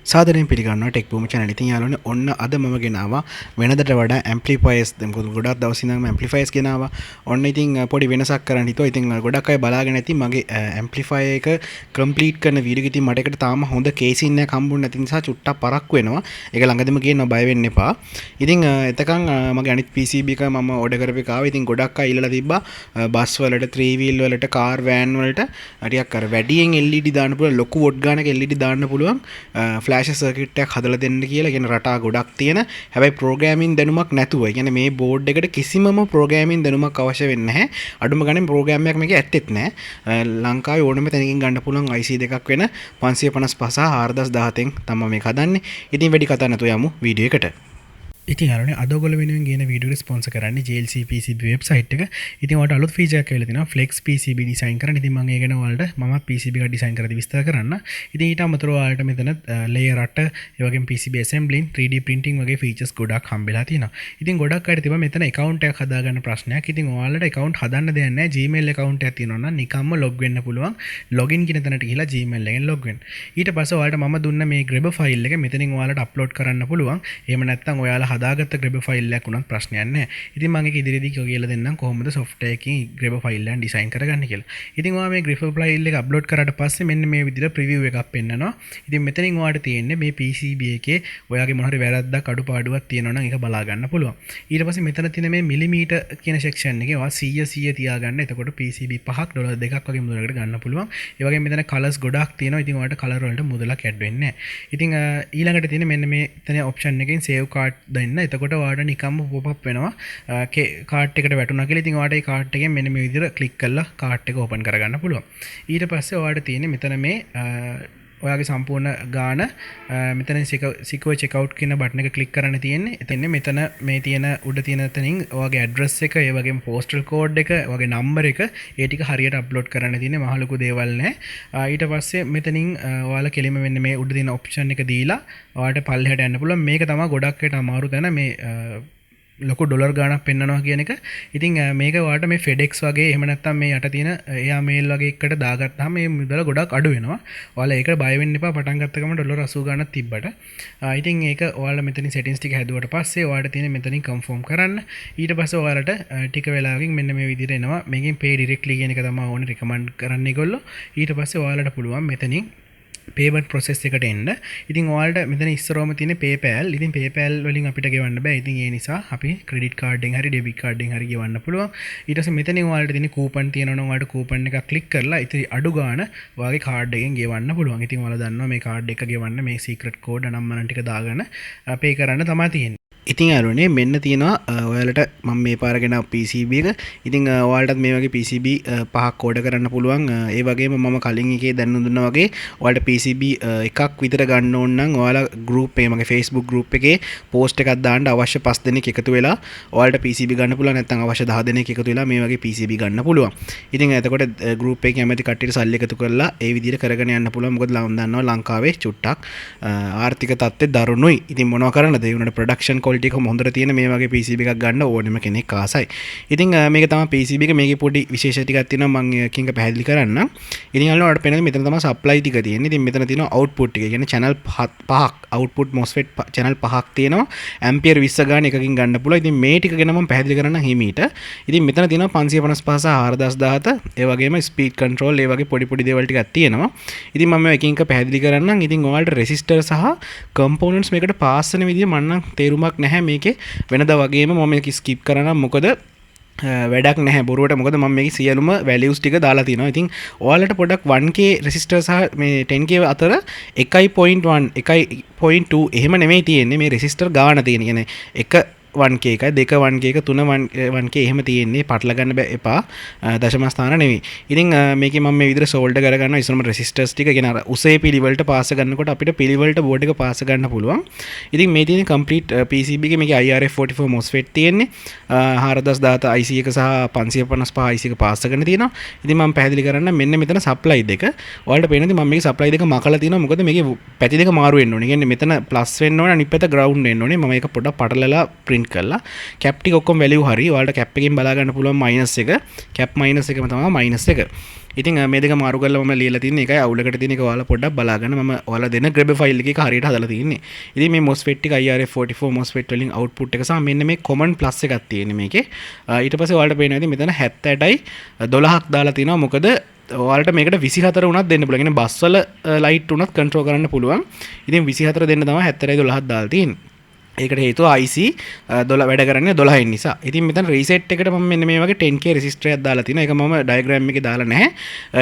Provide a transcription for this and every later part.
සාදරයෙන් පිළිගන්නවා tech boom channel. ඉතින් යාළුවනේ ඔන්න අද මම ගෙනාවා වෙනදට වඩා amplifiers මොකද ගොඩක් දවස් ඉඳන් amplifiers ගෙනාවා. ඔන්න ඉතින් පොඩි වෙනසක් කරන්න හිතුවා. ඉතින් ගොඩක් අය බලාගෙන ඇති මගේ amplifier එක complete කරන වීඩියෝ එක. ඉතින් මට ඒකට තාම හොඳ කේසින් එකක් හම්බුනේ නැති නිසා චුට්ටක් පරක්කු වෙනවා. ඒක ළඟදිම කියනවා බය වෙන්න එපා. ඉතින් එතකන් මගේ අනිත් PCB එක මම order කරපු එක ආවා. ඉතින් ගොඩක් අය ඉල්ලලා තිබ්බා බස් වලට 3 wheel වලට car van වලට ටිකක් අර වැඩියෙන් LED දාන්න පුළුවන් ලොකු වොට් ගානක LED දාන්න පුළුවන් ෆ්ලෑෂ් සර්කිට් එකක් හදලා දෙන්න කියලා කියන රටා ගොඩක් තියෙන. හැබැයි ප්‍රෝග්‍රෑමින් දැනුමක් නැතුව. ඒ කියන්නේ මේ බෝඩ් එකට කිසිමම ප්‍රෝග්‍රෑමින් දැනුමක් අවශ්‍ය වෙන්නේ නැහැ. අඩුම ගානේ ප්‍රෝග්‍රෑම් එකක් මේකේ ඇත්තෙත් නැහැ. ලංකාවේ ඕනම තැනකින් ගන්න පුළුවන් IC දෙකක් වෙන 555 සහ 4017න් තමයි මේක හදන්නේ. ඉතින් වැඩි කතා නැතුව යමු වීඩියෝ එකට. ඉතින් යාළුවනේ අද ඔයගොල්ලෝ වෙනුවෙන් ගේන වීඩියෝ එක ස්පොන්සර් කරන්නේ JLC PCB වෙබ්සයිට් එක. ඉතින් ඔයාලට අලුත් ෆීචර් එකක් කියලා තියෙනවා Flex PCB ඩිසයින් කරන්න. ඉතින් මම ඒ ගැන ඔයාලට මම PCB එක ඩිසයින් කරලා විස්තර කරන්න. ඉතින් ඊට අමතරව ඔයාලට මෙතන layer art ඒ වගේම PCB assembling 3D printing වගේ ෆීචර්ස් ගොඩක් හම්බෙලා තියෙනවා. ඉතින් ගොඩක් අයට තිබ්බා මෙතන account එකක් හදාගන්න ප්‍රශ්නයක්. ඉතින් ඔයාලට account හදන්න දෙයක් නැහැ. Gmail account එකක් තියෙනවා නම් නිකම්ම log වෙන්න පුළුවන්. login කියන තැනට ගිහිලා Gmail එකෙන් log වෙන්න. ඊට පස්සේ ඔයාලට මම දුන්න මේ grab file එක මෙතනින් ඔයාලට upload කරන්න පුළුවන්. එහෙම නැත්නම් ඔයාලා හදාගත්ත grab file එකක් උනත් ප්‍රශ්නයක් නැහැ. ඉතින් මම ඒක ඉදිරියේදී කියලා දෙන්නම් කොහොමද software එකකින් grab file එක ඩිසයින් කරගන්න කියලා. ඉතින් ඔයා මේ grab file එක upload කරාට පස්සේ මෙන්න මේ විදිහට preview එකක් පෙන්නනවා. ඉතින් මෙතනින් ඔයාලට තියෙන්නේ මේ PCB එකේ ඔයාගේ මොන හරි වැරද්දක් අඩුපාඩුවක් තියෙනවා නම් ඒක බලා ගන්න පුළුවන්. ඊට පස්සේ මෙතන තියෙන මේ මිලිමීටර් කියන section එකේ ඔයා 100 තියාගන්න. එතකොට PCB 5ක් ඩොලර් 2ක් වගේ මුදලකට ගන්න පුළුවන්. ඒ වගේම මෙතන colors ගොඩක් තියෙනවා. ඉතින් ඔයාලට color වලට මුදලක් ඇඩ් වෙන්නේ නැහැ. ඉතින් ඊළඟට තියෙන මෙන්න මේ එතන option එකෙන් save card දෙන්න. එතකොට ඔයාලට නිකම්ම pop up වෙනවා කාඩ් එකට වැටුණා කියලා. ඉතින් ඔයාලට ඒ කාඩ් එකෙන් මෙන්න මේ විදිහට ක්ලික් කරලා කාඩ් එක ඕපන් කරගන්න පුළුවන්. ඊට පස්සේ ඔයාලට තියෙන්නේ මෙතන මේ ඔයාගේ සම්පූර්ණ ගාන මෙතන secure checkout කියන බටන් එක ක්ලික් කරන්න තියෙන්නේ. එතන මෙතන මේ තියෙන උඩ තියෙන තැනින් ඔයාගේ address එක, ඒ වගේම postal code එක, ඔයාගේ number එක ඒ ටික හරියට upload කරන්න තියෙන්නේ. මහ ලොකු දේවල් නැහැ. ඊට පස්සේ මෙතනින් ඔයාලා කෙලිම මෙන්න මේ උඩ තියෙන option එක දීලා ඔයාලට පල්ලෙහාට යන්න පුළුවන්. මේක තමයි ගොඩක් අයට අමාරු තැන මේ ලොකු ඩොලර් ගාණක් පෙන්නනවා කියන එක. ඉතින් මේක ඔයාලට මේ FedEx වගේ එහෙම නැත්නම් මේ යට තියෙන එයා මේල් වගේ එකකට දාගත්තාම මේ මුදල ගොඩක් අඩු වෙනවා. ඔයාලා ඒකට බය වෙන්න එපා. පටන් ගත්ත ගමන් ඩොලර් 80 ගාණක් තිබ්බට. ඉතින් ඒක ඔයාලා මෙතනින් settings ටික හැදුවට පස්සේ ඔයාලට තියෙන මෙතනින් confirm කරන්න. ඊට පස්සේ ඔයාලට ටික වෙලාවකින් මෙන්න මේ විදිහට එනවා. මේකෙන් pay directly කියන එක තමයි ඕනේ recommend කරන්නේ ඒගොල්ලෝ. ඊට පස්සේ ඔයාලට පුළුවන් මෙතනින් payment process එකට එන්න. ඉතින් ඔයාලට මෙතන ඉස්සරවම තියෙන PayPal. ඉතින් PayPal වලින් අපිට ගෙවන්න බෑ. ඉතින් ඒ නිසා අපි credit card එකෙන් හරි debit card එකෙන් හරි ගෙවන්න පුළුවන්. ඊට පස්සේ මෙතනින් ඔයාලට තියෙන coupon තියෙනවා නම් ඔයාලට coupon එකක් click කරලා ඉතින් අඩු ගාණ ඔයාගේ card එකෙන් ගෙවන්න පුළුවන්. ඉතින් ඔයාලා දන්නවා මේ card එක ගෙවන්න මේ secret code අනම්මන ටික දාගෙන pay කරන්න තමයි තියෙන්නේ. ඉතින් යාළුවනේ මෙන්න තියෙනවා ඔයාලට මම මේ පාර ගෙනාව PCB එක. ඉතින් ඔයාලටත් මේ වගේ PCB පහක් ඕඩර් කරන්න පුළුවන්. ඒ වගේම මම කලින් එකේ දැනුම් දුන්නා වගේ ඔයාලට PCB එකක් විතර ගන්න ඕන නම් ඔයාලා group එකේ මගේ Facebook group එකේ post එකක් දාන්න අවශ්‍ය 5 දෙනෙක් එකතු වෙලා ඔයාලට PCB ගන්න පුළුවන්. නැත්නම් අවශ්‍ය 10 දෙනෙක් එකතු වෙලා මේ වගේ PCB ගන්න පුළුවන්. ඉතින් එතකොට group එකේ කැමති කට්ටියට සල්ලි එකතු කරලා ඒ විදිහට කරගෙන යන්න පුළුවන්. මොකද දන්නවා ලංකාවේ චුට්ටක් ආර්ථික තත්ත්වය දරුණුයි. ඉතින් මොනවා කරන්නද? ඒ වුණාට production quality එක හොඳට තියෙන මේ වගේ PCB එකක් ගන්න ඕනෙම කෙනෙක් ආසයි. ඉතින් මේක තමයි PCB එක. මේකේ පොඩි විශේෂ ටිකක් තියෙනවා මම එකකින් පැහැදිලි කරන්න. ඉතින් අල්ලෝට පේනවා මෙතන තමයි supply ටික තියෙන්නේ. ඉතින් මෙතන තියෙනවා output ටික. කියන්නේ channel පහක් output MOSFET channel පහක් තියෙනවා. ampere 20 ගාන එකකින් ගන්න පුළුවන්. ඉතින් මේ ටික ගැන මම පැහැදිලි කරන්න හිමීට. ඉතින් මෙතන තියෙනවා 555 සහ 4017. ඒ වගේම speed control ඒ වගේ පොඩි දේවල් ටිකක් තියෙනවා. ඉතින් මම එකින් එක පැහැදිලි කරන්නම්. ඉතින් ඔයාලට resistor සහ components මේකට පාස් වෙන විදිය මම නම් තේරුමක් නැහැ මේකේ. වෙනදා වගේම මම මේක skip කරනවා. මොකද වැඩක් නැහැ බොරුවට. මොකද මම මේකේ සියලුම values ටික දාලා තියෙනවා. ඉතින් ඔයාලට පොඩක් 1k resistor සහ මේ 10k අතර 1.1 1.2 එහෙම නෙමෙයි තියෙන්නේ මේ resistor ගාන තියෙන. කියන්නේ 1k එකයි 2 1k එක 3 1k එහෙම තියෙන්නේ. පටල ගන්න එපා. දශම ස්ථාන නෙවෙයි. ඉතින් මේකේ මම මේ විදිහට solder කරගන්නවා. ඉස්සරම resistors ටික කියන අර උසේ පිළිවෙලට පාස ගන්නකොට අපිට පිළිවෙලට board එක පාස ගන්න පුළුවන්. ඉතින් මේ තියෙන complete PCB එකේ මේකේ IRF44 MOSFET තියෙන්නේ. 4017 IC එක සහ 555 IC එක පාස් කරගෙන තියෙනවා. ඉතින් මම පැහැදිලි කරන්න මෙන්න මෙතන supply දෙක. ඔයාලට පේනද මම මේකේ supply දෙක මකලා තියෙනවා. මොකද මේකේ පැති දෙක මාරු වෙන්න ඕනේ. කියන්නේ මෙතන plus වෙන්න ඕනේ අනිත් පැත්ත ground වෙන්න ඕනේ. මම ඒක පොඩ්ඩක් පටලලා print කරලා cap ටික ඔක්කොම value හරි. ඔයාලට cap එකෙන් බලා ගන්න පුළුවන් minus එක. cap minus එකම තමයි minus එක. ඉතින් මේ දෙක මාරු කරලා මම ලියලා තියෙන එකයි අවුලකට තියෙන එක ඔයාලා පොඩ්ඩක් බලාගන්න. මම ඔයාලා දෙන grab file එකේ හරියට හදලා තියෙන්නේ. ඉතින් මේ MOSFET එක IRF44 MOSFET වලින් output එක සහ මෙන්න මේ common plus එකක් තියෙන්නේ මේකේ. ඊට පස්සේ ඔයාලට පේනවා ඉතින් මෙතන 70යි 12ක් දාලා තිනවා. මොකද ඔයාලට මේකට 24 උනත් දෙන්න පුළුවන්. කියන්නේ බස් වල ලයිට් උනත් කන්ට්‍රෝල් කරන්න පුළුවන්. ඉතින් 24 දෙන්න තමයි 70යි 12ක් දාලා තියෙන්නේ. ඒකට හේතුව IC 12 වැඩ කරන්නේ 12 නිසා. ඉතින් මෙතන රීසෙට් එකට මම මෙන්න මේ වගේ 10k රෙසිස්ටර් එකක් දාලා තිනවා. ඒක මම ඩයග්‍රෑම් එකේ දාලා නැහැ.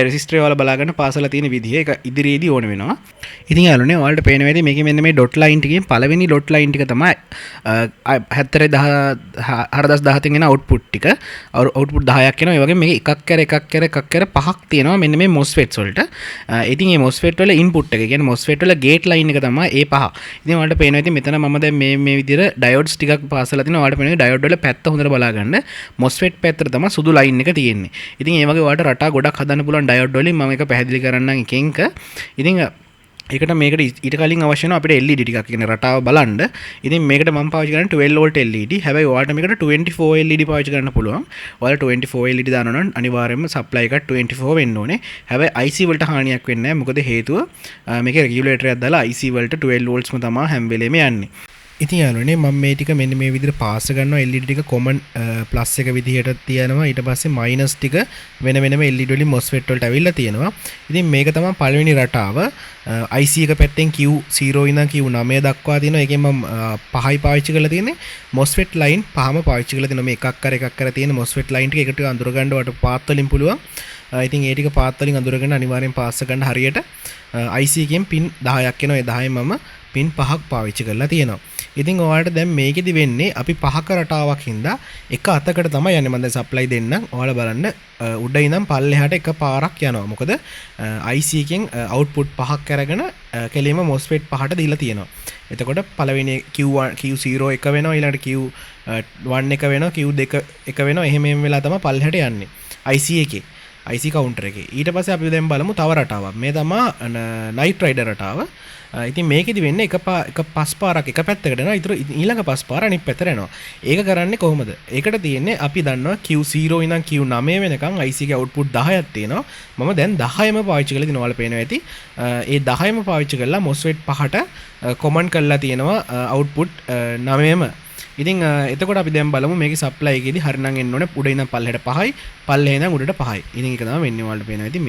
රෙසිස්ටර් වල බලා ගන්න පාසල තියෙන විදිහ ඒක ඉදිරියේදී ඕන වෙනවා. ඉතින් යාළුවනේ ඔයාලට පේන වෙලාවේ මේකේ මෙන්න මේ ඩොට් ලයින් ටිකෙන් පළවෙනි ඩොට් ලයින් ටික තමයි 7010 එන අවුට්පුට් ටික. අවුට්පුට් 10ක් එනවා. ඒ වගේ මේක එකක් කර පහක් තියෙනවා මෙන්න මේ MOSFETs වලට. ඉතින් මේ MOSFET වල ඉන්පුට් එක කියන්නේ MOSFET වල ගේට් ලයින් එක තමයි ඒ පහ. ඉතින් ඔයාලට පේනවා ඉතින් මෙතන මම දැන් මේ විදිහට ඩයෝඩ්ස් ටිකක් පාසලා තිනවා. ඔයාලට පේනවා ඩයෝඩ් වල පැත්ත හොඳට බලා ගන්න. MOSFET පැත්තට තමයි සුදු ලයින් එක තියෙන්නේ. ඉතින් ඒ වගේ ඔයාලට රටා ගොඩක් හදන්න පුළුවන් ඩයෝඩ් වලින්. මම ඒක පැහැදිලි කරන්නම් එකෙන් එක. ඉතින් ඒකට මේකට ඊට කලින් අවශ්‍ය වෙනවා අපිට LED ටිකක් කියන්නේ රටාව බලන්න. ඉතින් මේකට මම පාවිච්චි කරන්නේ 12 volt LED. හැබැයි ඔයාලට මේකට 24 LED පාවිච්චි කරන්න පුළුවන්. ඔයාලා 24 LED දානවා නම් අනිවාර්යයෙන්ම සප්ලයි එක 24 වෙන්න ඕනේ. හැබැයි IC වලට හානියක් වෙන්නේ නැහැ. මොකද හේතුව මේකේ රෙගියුලේටර් එකක් දාලා IC වලට 12 volts ම තමයි හැම වෙලේම යන්නේ. ඉතින් යාළුවනේ මම මේ ටික මෙන්න මේ විදිහට පාස් කරනවා. LED ටික common plus එක විදිහට තියනවා. ඊට පස්සේ minus ටික වෙන වෙනම LED වලින් MOSFET වලට ඇවිල්ලා තියෙනවා. ඉතින් මේක තමයි පළවෙනි රටාව. IC එක පැත්තෙන් Q0 ඉඳන් Q9 දක්වා තියෙනවා. ඒකෙන් මම පහයි පාවිච්චි කරලා තියෙන්නේ. MOSFET line පහම පාවිච්චි කරලා තියෙනවා. මේ එකක් කර තියෙන MOSFET line ටික එකට අඳුර ගන්න වට පාත් වලින් පුළුවන්. ඉතින් ඒ ටික පාත් වලින් අඳුරගෙන අනිවාර්යෙන් පාස් ගන්න හරියට IC එකෙන් පින් 10ක් එනවා. ඒ 10 මම පින් 5ක් පාවිච්චි කරලා තියෙනවා. ඉතින් ඔයාලට දැන් මේකෙදි වෙන්නේ අපි පහක රටාවක් හින්දා එක අතකට තමයි යන්නේ. මම දැන් සප්ලයි දෙන්නම්. ඔයාලා බලන්න උඩ ඉඳන් පල්ලෙහාට එක පාරක් යනවා. මොකද IC එකෙන් අවුට්පුට් පහක් අරගෙන කෙලින්ම MOSFET පහට දීලා තියෙනවා. එතකොට පළවෙනි Q0 එක වෙනවා, ඊළඟට Q1 එක වෙනවා, Q2 එක වෙනවා. එහෙම වෙලා තමයි පල්ලෙහාට යන්නේ IC එකේ. IC කවුන්ටර් එකේ. ඊට පස්සේ අපි දැන් බලමු තව රටාවක්. මේ තමයි නයිට් රයිඩර් රටාව. ඉතින් මේකෙදි වෙන්නේ එක පස් පාරක් එක පැත්තකට යනවා. ඊළඟ පස් පාර අනිත් පැත්තට යනවා. ඒක කරන්නේ කොහොමද? ඒකට තියෙන්නේ අපි දන්නවා Q0 ඉඳන් Q9 වෙනකන් IC එකේ output 10ක් තියෙනවා. මම දැන් 10ම පාවිච්චි කරලා දිනවල පේනවා ඇති. ඒ 10ම පාවිච්චි කරලා MOSFET පහට common කරලා තියෙනවා output 9ම. ඉතින් එතකොට අපි දැන් බලමු මේකේ සප්ලයි එකේදී හරිනම් එන්න ඕනේ උඩ ඉඳන් පල්ලෙහාට 5යි, පල්ලෙහා ඉඳන් උඩට 5යි. ඉතින් ඒක තමයි වෙන්නේ ඔයාලට පේනවා. ඉතින්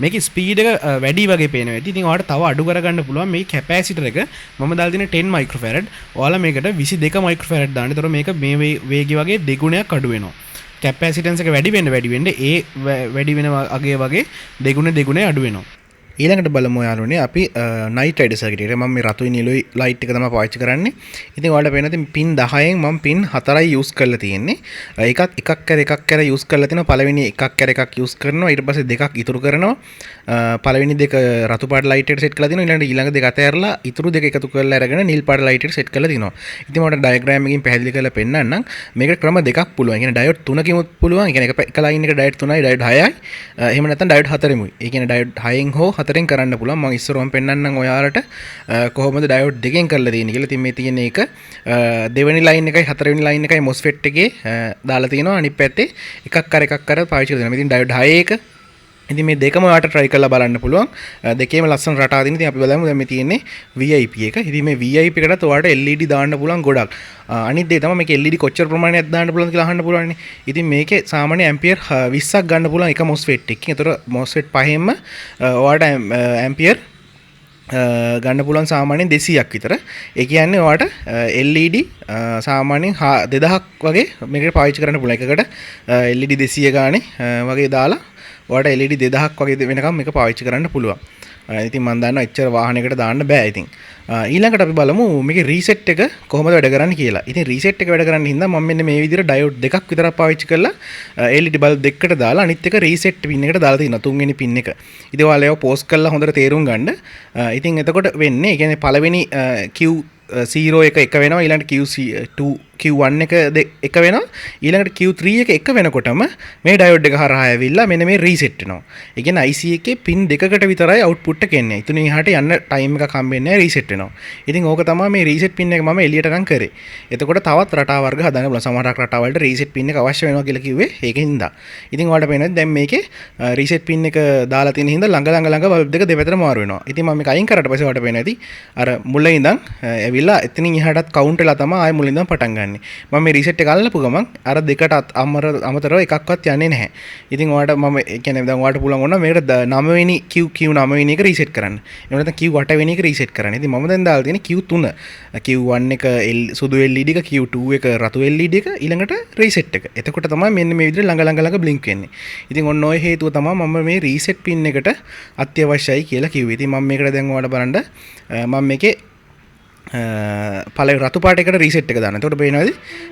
මේකේ ස්පීඩ් එක වැඩි වගේ පේනවා. ඉතින් ඔයාලට තව අඩු කරගන්න පුළුවන් මේ කැපැසිටර් එක. මම දාලා තියෙන 10 මයික්‍රෝෆැරඩ්. ඔයාලා මේකට 22 මයික්‍රෝෆැරඩ් දාන්න. ඒතකොට මේක මේ වේගය වගේ දෙගුණයක් අඩු වෙනවා. කැපැසිටන්ස් එක වැඩි වෙන්න ඒ වැඩි වෙන වගේ දෙගුණේ අඩු වෙනවා. ඊළඟට බලමු යාළුවනේ අපි නයිට් රයිඩර් සර්කිට් එකට මම මේ රතුයි නිලුයි ලයිට් එක තමයි පාවිච්චි කරන්නේ. ඉතින් ඔයාලට පේනවා ඉතින් පින් 10න් මම පින් 4යි යූස් කරලා තියෙන්නේ. ඒකත් එකක් කර යූස් කරලා තිනවා. පළවෙනි එකක් කර එකක් යූස් කරනවා. ඊට පස්සේ දෙකක් ඉතුරු කරනවා. පළවෙනි දෙක රතු පාට ලයිට් එකට සෙට් කරලා තිනවා. ඊළඟ දෙක අතහැරලා ඉතුරු දෙක එකතු කරලා අරගෙන නිල් පාට ලයිට් එකට සෙට් කරලා තිනවා. ඉතින් මට ඩයග්‍රෑම් එකකින් පැහැදිලි කරලා පෙන්නන්නම්. මේකට ක්‍රම දෙකක් පුළුවන්. ඒ කියන්නේ ඩයෝඩ් 3කිමුත් පුළුවන්. ඒ කියන්නේ එක ලයින් එක ඩයෝඩ් 3යි ඩයෝඩ් 6යි. එහෙම නැත්නම් ඩයෝඩ් 4මුයි. ඒ කියන්නේ ඩයෝඩ් 6න් හෝ 4න් කරන්න පුළුවන්. මම ඉස්සරවම පෙන්නන්නම් ඔයාලට කොහොමද ඩයෝඩ් දෙකෙන් කරලා තියෙන්නේ කියලා. ඉතින් මේ තියෙන එක දෙවෙනි ලයින් එකයි හතරවෙනි ලයින් එකයි MOSFET එකේ දාලා තියෙනවා. අනිත් පැත්තේ එකක් කර පාවිච්චි කරලා තියෙනවා. ඉතින් ඩයෝඩ් 6 එක ඉතින් මේ දෙකම ඔයාලට try කරලා බලන්න පුළුවන්. දෙකේම ලස්සන රටා දින. ඉතින් අපි බලමු දැන් මේ තියෙන්නේ VIP එක. ඉතින් මේ VIP එකටත් ඔයාලට LED දාන්න පුළුවන් ගොඩක්. අනිත් දේ තමයි මේකේ LED කොච්චර ප්‍රමාණයක් දාන්න පුළුවන්ද කියලා අහන්න පුළුවන් නේ. ඉතින් මේකේ සාමාන්‍ය ඇම්පියර් 20ක් ගන්න පුළුවන් එක MOSFET එකකින්. ඒතර MOSFET පහෙන්ම ඔයාලට ඇම්පියර් ගන්න පුළුවන් සාමාන්‍යයෙන් 200ක් විතර. ඒ කියන්නේ ඔයාලට LED සාමාන්‍යයෙන් 2000ක් වගේ මේකට පාවිච්චි කරන්න පුළුවන්. එකකට LED 200 ගානේ වගේ දාලා ඔයාලට LED 2000ක් වගේ වෙනකම් මේක පාවිච්චි කරන්න පුළුවන්. ඉතින් මම දන්නවා එච්චර වාහනයකට දාන්න බෑ. ඉතින් ඊළඟට අපි බලමු මේකේ රීසෙට් එක කොහොමද වැඩ කරන්නේ කියලා. ඉතින් රීසෙට් එක වැඩ කරන්න හින්දා මම මෙන්න මේ විදිහට ඩයෝඩ් දෙකක් විතරක් පාවිච්චි කරලා LED බල්බ් දෙකකට දාලා අනිත් එක රීසෙට් පින් එකට දාලා තියෙනවා. තුන්වෙනි පින් එක. ඉතින් ඔයාලා ඒව පෝස්ට් කරලා හොඳට තේරුම් ගන්න. ඉතින් එතකොට වෙන්නේ ඒ කියන්නේ පළවෙනි Q0 එක වෙනවා, ඊළඟට Q2 Q1 එක වෙනවා ඊළඟට Q3 එක වෙනකොටම මේ ඩයෝඩ් එක හරහා ඇවිල්ලා මෙන්න මේ රීසෙට් වෙනවා. ඒ කියන්නේ IC එකේ පින් දෙකකට විතරයි අවුට්පුට් එක එන්නේ. ඉතින් එහාට යන්න ටයිම් එකක් හම්බෙන්නේ නැහැ රීසෙට් වෙනවා. ඉතින් ඕක තමයි මේ රීසෙට් පින් එක මම එළියට නම් කරේ. එතකොට තවත් රටා වර්ග හදන්න පුළුවන්. සමහරක් රටා වලට රීසෙට් පින් එක අවශ්‍ය වෙනවා කියලා කිව්වේ ඒකින්ද. ඉතින් ඔයාලට පේනවා දැන් මේකේ රීසෙට් පින් එක දාලා තියෙන හින්දා ළඟ බල්බ් දෙක දෙපැත්තට මාරු වෙනවා. ඉතින් මම මේක අයින් කරාට පස්සේ ඔයාලට පේනවා ඇති අර මුල ඉඳන් ඇවිල්ලා එතනින් එහාටත් කවුන්ට් වෙලා තමයි ආයෙ මුල ඉඳන් පටන් ගන්නෙ. මම මේ රීසෙට් එක අල්ලපු ගමන් අර දෙකට අමතරව එකක්වත් යන්නේ නැහැ. ඉතින් ඔයාලට මම ඒ කියන්නේ දැන් ඔයාලට පුළුවන් වුණා මේකට 9 වෙනි Q9 වෙනි එක රීසෙට් කරන්න. එහෙම නැත්නම් Q8 වෙනි එක රීසෙට් කරන්න. ඉතින් මම දැන් දාලා තියෙන්නේ Q3. Q1 එක සුදු LED එක, Q2 එක රතු LED එක, ඊළඟට රීසෙට් එක. එතකොට තමයි මෙන්න මේ විදිහට ළඟ බ්ලින්ක් වෙන්නේ. ඉතින් ඔන්න ඔය හේතුව තමයි මම මේ රීසෙට් පින් එකට අත්‍යවශ්‍යයි කියලා කිව්වේ. ඉතින් මම මේකට දැන් ඔයාලට බලන්න මම මේකේ පළවෙනි රතු පාට එකට රීසෙට් එක දාන්න. එතකොට පේනවාද?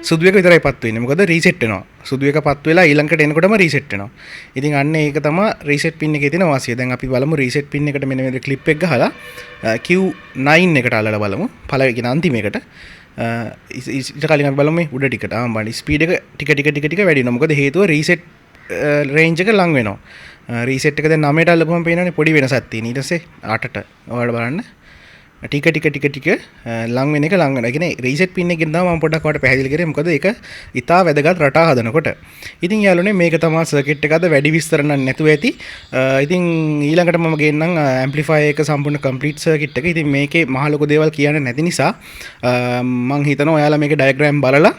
සුදු එක විතරයි පත් වෙන්නේ. මොකද රීසෙට් වෙනවා. සුදු එක පත් වෙලා ඊළඟට එනකොටම රීසෙට් වෙනවා. ඉතින් අන්න ඒක තමයි රීසෙට් පින් එකේ තියෙන වාසිය. දැන් අපි බලමු රීසෙට් පින් එකට මෙන්න මේ ක්ලිප් එක ගහලා Q9 එකට අල්ලලා බලමු. පළවෙනි කියන අන්තිම එකට. ඊට කලින් අපි බලමු මේ උඩ ටිකට. බලන්න ස්පීඩ් එක ටික වැඩි වෙනවා. මොකද හේතුව රීසෙට් රේන්ජ් එක ලඟ වෙනවා. රීසෙට් එක දැන් 9ට අල්ලපුවම පේනවනේ පොඩි වෙනසක් තියෙන. ඊට පස්සේ 8ට ඔයාලා බලන්න ටික ලං වෙන එක ලං වෙනවා. ඒ කියන්නේ රීසෙට් පින් එකෙන් තමයි මම පොඩ්ඩක් ඔයාලට පැහැදිලි කරේ. මොකද ඒක ඉතා වැදගත් රටා හදනකොට. ඉතින් යාළුවනේ මේක තමයි සර්කිට් එක අද වැඩි විස්තර නම් නැතුව ඇති. ඉතින් ඊළඟට මම ගේන්නම් ඇම්ප්ලිෆයර් එක සම්පූර්ණ කම්ප්ලීට් සර්කිට් එක. ඉතින් මේකේ මහ ලොකු දේවල් කියන්න නැති නිසා මම හිතනවා ඔයාලා මේකේ ඩයග්‍රෑම් බලලා